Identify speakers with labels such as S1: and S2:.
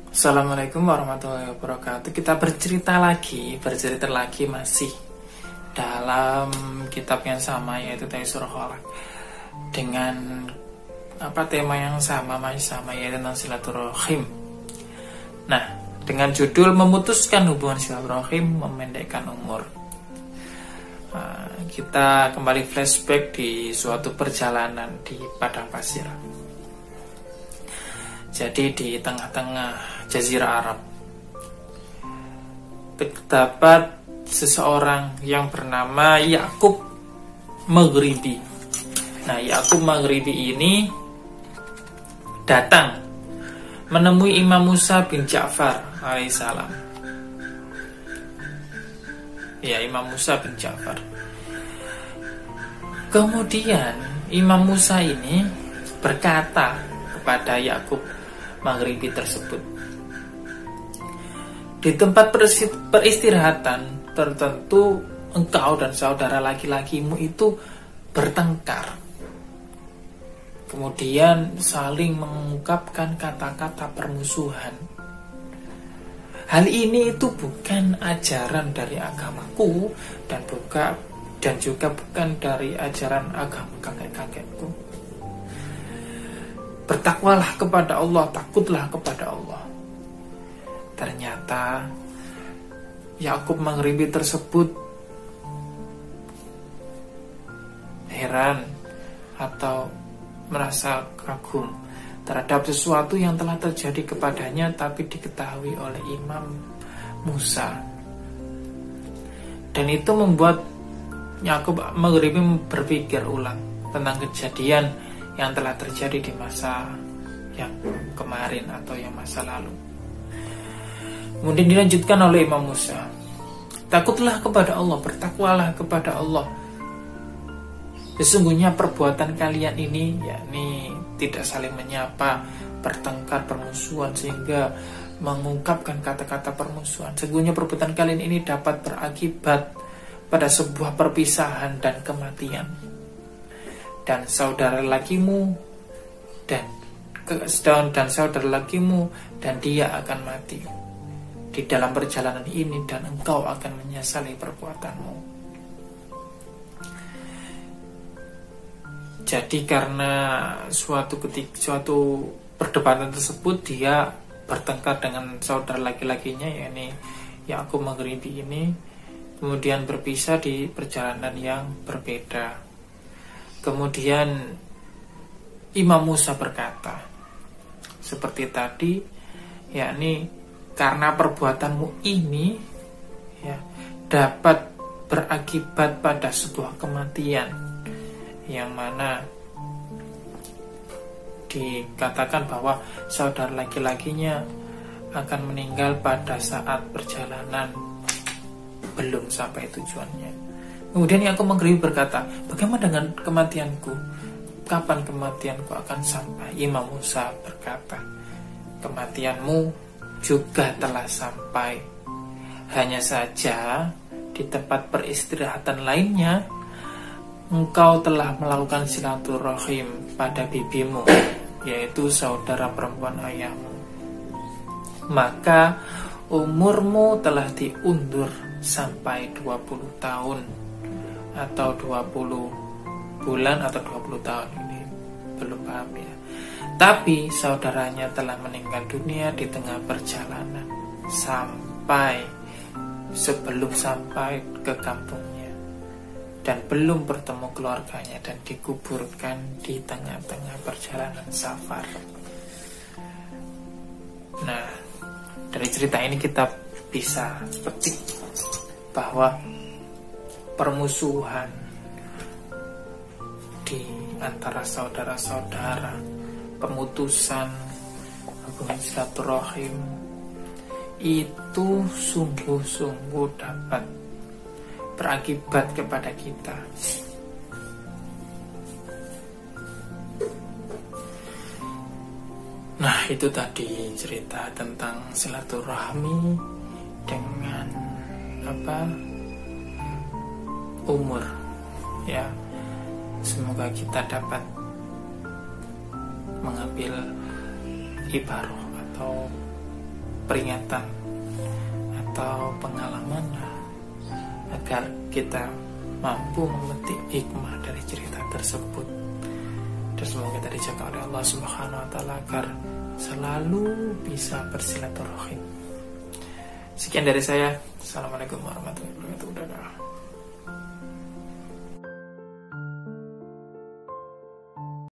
S1: Assalamualaikum warahmatullahi wabarakatuh. Kita bercerita lagi masih dalam kitab yang sama, yaitu Taisirul Khalaq, dengan tema yang masih sama, yaitu tentang silaturahim. Nah, dengan judul memutuskan hubungan silaturahim, memendekkan umur. Kita kembali flashback di suatu perjalanan di padang pasir. Jadi di tengah-tengah Jazirah Arab terdapat seseorang yang bernama Ya'qub Maghribi. Nah, Ya'qub Maghribi ini datang menemui Imam Musa bin Ja'far alaihissalam. Ya, Imam Musa bin Ja'far. Kemudian Imam Musa ini berkata kepada Ya'qub Maghribi tersebut, di tempat peristirahatan tertentu engkau dan saudara laki-lakimu itu bertengkar, kemudian saling mengungkapkan kata-kata permusuhan. Hal ini itu bukan ajaran dari agamaku dan juga bukan dari ajaran agama kakek-kakekku. Bertakwalah kepada Allah, takutlah kepada Allah. Ternyata Ya'qub Maghribi tersebut heran atau merasa kagum terhadap sesuatu yang telah terjadi kepadanya, tapi diketahui oleh Imam Musa. Dan itu membuat Ya'qub Maghribi berpikir ulang tentang kejadian yang telah terjadi di masa yang kemarin atau yang masa lalu. Kemudian dilanjutkan oleh Imam Musa, takutlah kepada Allah, bertakwalah kepada Allah. Sesungguhnya perbuatan kalian ini, yakni tidak saling menyapa, bertengkar, permusuhan, sehingga mengungkapkan kata-kata permusuhan. Sesungguhnya perbuatan kalian ini dapat berakibat pada sebuah perpisahan dan kematian. Dan saudara lakimu dan saudara lakimu dan dia akan mati di dalam perjalanan ini, dan engkau akan menyesali perbuatanmu. Jadi karena suatu perdebatan tersebut, dia bertengkar dengan saudara laki-lakinya, yakni Ya'qub Maghribi ini, kemudian berpisah di perjalanan yang berbeda. Kemudian Imam Musa berkata seperti tadi, yakni karena perbuatanmu ini dapat berakibat pada sebuah kematian, yang mana dikatakan bahwa saudara laki-lakinya akan meninggal pada saat perjalanan belum sampai tujuannya. Kemudian Ya'qub Maghribi berkata, bagaimana dengan kematianku? Kapan kematianku akan sampai? Imam Musa berkata, kematianmu juga telah sampai. Hanya saja di tempat peristirahatan lainnya engkau telah melakukan silaturahim pada bibimu, yaitu saudara perempuan ayahmu. Maka umurmu telah diundur sampai 20 tahun atau 20 bulan atau 20 tahun, ini belum paham ya. Tapi saudaranya telah meninggal dunia di tengah perjalanan sebelum sampai ke kampungnya, dan belum bertemu keluarganya, dan dikuburkan di tengah-tengah perjalanan safar. Nah, dari cerita ini kita bisa petik bahwa permusuhan di antara saudara-saudara, pemutusan hubungan silaturahim itu sungguh-sungguh dapat berakibat kepada kita. Nah, itu tadi cerita tentang silaturahmi dengan umur, ya. Semoga kita dapat mengambil ibaroh atau peringatan atau pengalaman agar kita mampu memetik hikmah dari cerita tersebut. Dan semoga kita dijaga oleh Allah Subhanahu wa taala agar selalu bisa bersilaturahim. Sekian dari saya. Assalamualaikum warahmatullahi wabarakatuh.